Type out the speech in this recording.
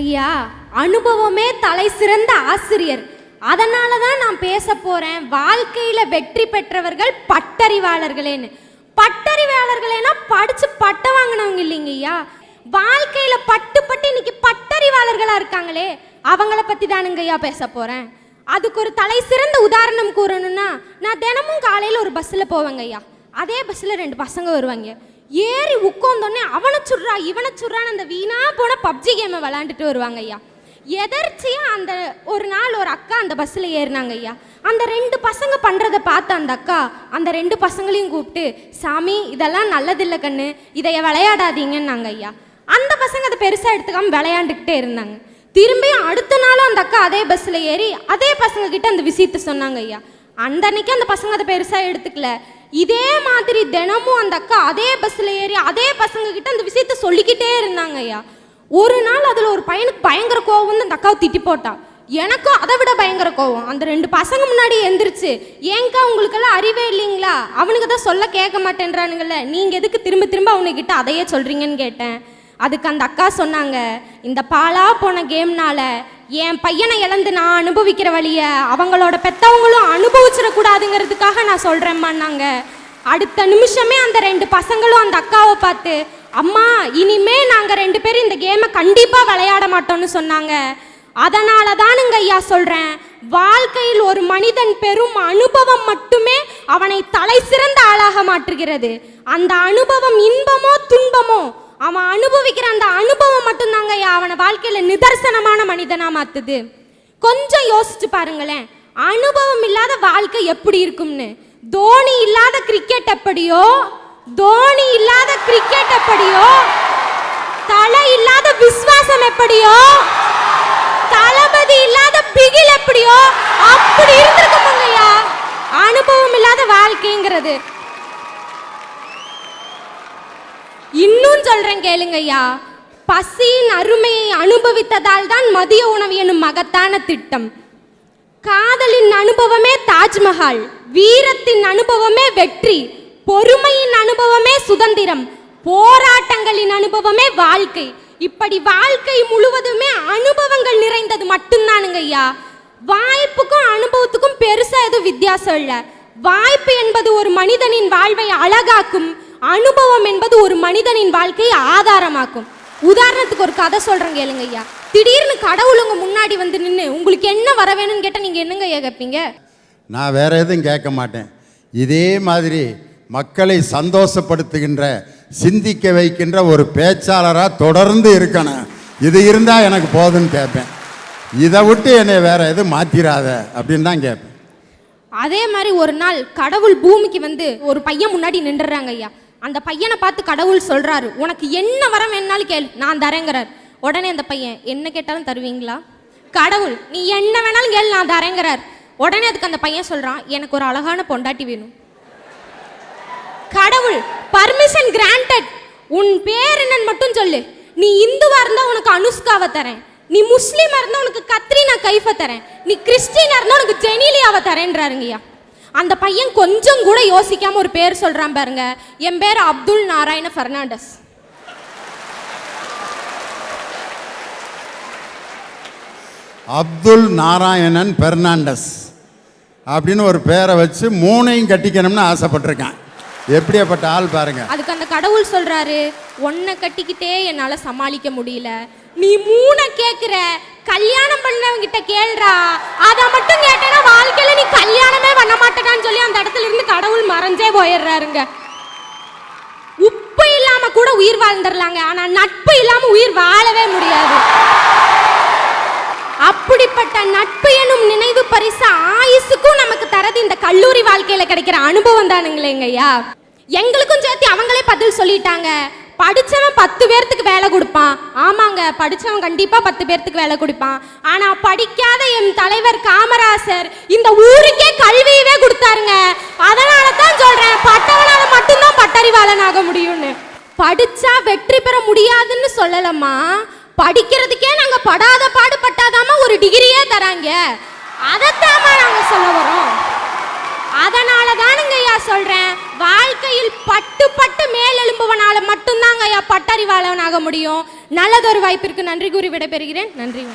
ஐயா, அனுபவமே தலை சிறந்த ஆசிரியர். அதனால தான் நான் பேச போறேன், வாழ்க்கையில வெற்றி பெற்றவர்கள் பட்டறிவாளர்களேன்னு. பட்டறிவாளர்களேனா படிச்சு பட்டம் வாங்கினவங்க இல்லைங்க ஐயா, வாழ்க்கையில பட்டு இன்னைக்கு பட்டறிவாளர்களா இருக்காங்களே, அவங்கள பத்தி தானுங்க ஐயா பேச போறேன். அதுக்கு ஒரு தலை சிறந்த உதாரணம் கூறணும்னா, நான் தினமும் காலையில ஒரு பஸ்ல போவேங்க ஐயா. அதே பஸ்ல 2 பசங்க வருவாங்க. ஏறி உட்காந்தோடனே அவனை சுடுறா இவனை சுடுறான்னு அந்த வீணா போன பப்ஜி கேமை விளாண்டுட்டு வருவாங்க ஐயா. எதர்ச்சியா அந்த ஒரு நாள் ஒரு அக்கா அந்த பஸ்ஸில் ஏறினாங்க ஐயா. அந்த 2 பசங்க பண்ணுறதை பார்த்த அந்த அக்கா அந்த 2 பசங்களையும் கூப்பிட்டு, சாமி இதெல்லாம் நல்லதில்லை கண்ணு, இதைய விளையாடாதீங்கன்னாங்க ஐயா. அந்த பசங்க அதை பெருசாக எடுத்துக்காமல் விளையாண்டுக்கிட்டே இருந்தாங்க. திரும்பியும் அடுத்த நாளும் அந்த அக்கா அதே பஸ்ஸில் ஏறி அதே பசங்க கிட்ட அந்த விஷயத்தை சொன்னாங்க ஐயா. அந்த அன்னைக்கு அந்த பசங்க அதை பெருசாக எடுத்துக்கல. இதே மாதிரி தினமும் அந்த அக்கா அதே பஸ்ஸில் ஏறி அதே பசங்க கிட்ட அந்த விஷயத்த சொல்லிக்கிட்டே இருந்தாங்க ஐயா. ஒரு நாள் அதில் ஒரு பையனுக்கு பயங்கர கோவம் வந்து அந்த அக்காவை திட்டி போட்டா. எனக்கும் அதை விட பயங்கர கோவம். அந்த 2 பசங்க முன்னாடி எந்திரிச்சு, ஏங்கா உங்களுக்கெல்லாம் அறிவே இல்லைங்களா, அவனுக்கு தான் சொல்ல கேட்க மாட்டேன்றானுங்கல்ல, நீங்கள் எதுக்கு திரும்ப திரும்ப அவனுக்கிட்ட அதையே சொல்கிறீங்கன்னு கேட்டேன். அதுக்கு அந்த அக்கா சொன்னாங்க, இந்த பாலா போன கேம்னால என் பையனை இழந்து நான் அனுபவிக்கிற வழியை அவங்களோட பெற்றவங்களும் அனுபவிச்சிடக்கூடாதுங்கிறதுக்காக நான் சொல்கிறேம்மான்னாங்க. அடுத்த நிமிஷமே அந்த 2 பசங்களும் அந்த அக்காவை பார்த்து, அம்மா இனிமே நாங்கள் 2 பேரும் இந்த கேமை கண்டிப்பாக விளையாட மாட்டோம்னு சொன்னாங்க. அதனால தானுங்க ஐயா சொல்கிறேன், வாழ்க்கையில் ஒரு மனிதன் பெறும் அனுபவம் மட்டுமே அவனை தலை சிறந்த ஆளாக மாற்றுகிறது. அந்த அனுபவம் இன்பமோ துன்பமோ அவன் அனுபவிக்கிற அந்த அனுபவம் மட்டும்தாங்க ஐயா அவனை வாழ்க்கையில் நிதர்சனமான மனிதனாக மாற்றுது. கொஞ்சம் யோசிச்சு பாருங்களேன், அனுபவம் இல்லாத வாழ்க்கை எப்படி இருக்கும்னு. தோனி இல்லாத கிரிக்கெட் எப்படியோ, தோனி இல்லாத கிரிக்கெட் எப்படியோ, தலை இல்லாத விசுவாசம் எப்படியோ, தளபதி இல்லாத பிகில் எப்படியோ, அப்படி இருந்திருக்கும் ஐயா அனுபவம் இல்லாத வாழ்க்கைங்கிறது. இன்னும் சொல்றேன் கேளுங்க ஐயா, பசியின் அருமையை அனுபவித்ததால் தான் மதிய உணவு எனும் மகத்தான திட்டம். காதலின் அனுபவமே தாஜ்மஹால், வீரத்தின் அனுபவமே வெற்றி, பொறுமையின் அனுபவமே சுதந்திரம், போராட்டங்களின் அனுபவமே வாழ்க்கை. இப்படி வாழ்க்கை முழுவதுமே அனுபவங்கள் நிறைந்தது மட்டும்தானுங்க ஐயா. வாய்ப்புக்கும் அனுபவத்துக்கும் பெருசா எதுவும் வித்தியாசம் இல்லை. வாய்ப்பு என்பது ஒரு மனிதனின் வாழ்வை அழகாக்கும், அனுபவம் என்பது ஒரு மனிதனின் வாழ்க்கையை ஆதாரமாக்கும். உதாரணத்துக்கு ஒரு கதை சொல்றேன் கேளுங்க ஐயா. திடீர்னு கடவுள் உங்க முன்னாடி வந்து நின்று உங்களுக்கு என்ன வர வேணும்னு கேட்டால் நீங்க என்னங்க ஐயா கேட்பீங்க? நான் வேற எதுவும் கேட்க மாட்டேன். இதே மாதிரி மக்களை சந்தோஷப்படுத்துகின்ற, சிந்திக்க வைக்கின்ற ஒரு பேச்சாளராக தொடர்ந்து இருக்கணும், இது இருந்தால் எனக்கு போதுன்னு கேட்பேன். இதை விட்டு என்னை வேற எதுவும் மாற்றிடாத அப்படின்னு தான் கேட்பேன். அதே மாதிரி ஒரு நாள் கடவுள் பூமிக்கு வந்து ஒரு பையன் முன்னாடி நின்றுறாங்க ஐயா. அந்த பையனை பார்த்து கடவுள் சொல்றாரு, உனக்கு என்ன வரம் வேணாலும் கேளு நான் தரேங்கிறார். உடனே அந்த பையன், என்ன கேட்டாலும் தருவீங்களா? கடவுள், நீ என்ன வேணாலும் கேளு நான் தரேங்கிறார். உடனே அதுக்கு அந்த பையன் சொல்றான், எனக்கு ஒரு அழகான பொண்டாட்டி வேணும். கடவுள், பர்மிஷன் கிராண்டட், உன் பேர் என்னன்னு மட்டும் சொல்லு. நீ இந்துவா இருந்தா உனக்கு அனுஷ்காவை தரேன், நீ முஸ்லீமா இருந்தா உனக்கு கத்ரீனா கைஃபை தரேன், நீ கிறிஸ்டினா இருந்தா உனக்கு ஜெனிலியாவை தரேன்றாருங்கய்யா. அந்த பையன் கொஞ்சம் கூட யோசிக்காம ஒரு பேர் சொல்றான் பாருங்க, என் பேர் அப்துல் நாராயண பெர்னாண்டஸ். அப்துல் நாராயணன் பெர்னாண்டஸ் அப்படின்னு ஒரு பேரை வச்சு 3ஐயும் கட்டிக்கணும்னு ஆசைப்பட்டிருக்கான். எப்படியாப்பட்ட ஆள் பாருங்க. அதுக்கு அந்த கடவுள் சொல்றாரு, ஒன்னை கட்டிக்கிட்டே என்னால சமாளிக்க முடியல, நீ 3 கேட்கிற, கல்யாணம் பண்ணவங்கிட்ட கேள்றா, அதை மட்டும் கேட்டேன்னா வாழ்க்கையில நீ கல்யாணமே பண்ண மாட்டேன்னு சொல்லி அந்த இடத்துல இருந்து கடவுள் மறைஞ்சே போயிடுறாருங்க. உப்பு இல்லாம கூட உயிர் வாழ்ந்துடலாங்க, ஆனா நட்பு இல்லாம உயிர் வாழவே முடியாது. அப்படிப்பட்ட நட்பு எனும் நினைவு பரிசு ஆயுசுக்கும் நமக்கு தரது இந்த கல்லூரி வாழ்க்கையில கிடைக்கிற அனுபவம் தானுங்களேங்க ஐயா. எங்களுக்கும் சேர்த்து அவங்களே பதில் சொல்லிட்டாங்க, படிச்சவன் 10 பேர்த்துக்கு வேலை கொடுப்பான். ஆமாங்க, படிச்சவன் கண்டிப்பா 10 பேர்த்துக்கு வேலை கொடுப்பான். ஆனா படிக்காத என் தலைவர் காமராசர் இந்த ஊருக்கே கல்வியவே கொடுத்தாருங்க. அதனால தான் சொல்றேன், பட்டவனால மட்டும்தான் பட்டறிவாளன் ஆக முடியும்னு. படிச்சா வெற்றி பெற முடியாதுன்னு சொல்லலம்மா, படிக்கிறதுக்கே நாங்க படாத பாடுபட்டாதாம ஒரு டிகிரியே தராங்க, அதைத்தாமா நாங்க சொல்ல வரோம். அதனால தானுங்க ஐயா சொல்றேன், வாழ்க்கையில் பட்டு மேலெழும்புவனால மட்டும்தாங்க ஐயா பட்டறிவாளனாக முடியும். நல்லதொரு வாய்ப்பிற்கு நன்றி கூறி விடைபெறுகிறேன். நன்றி.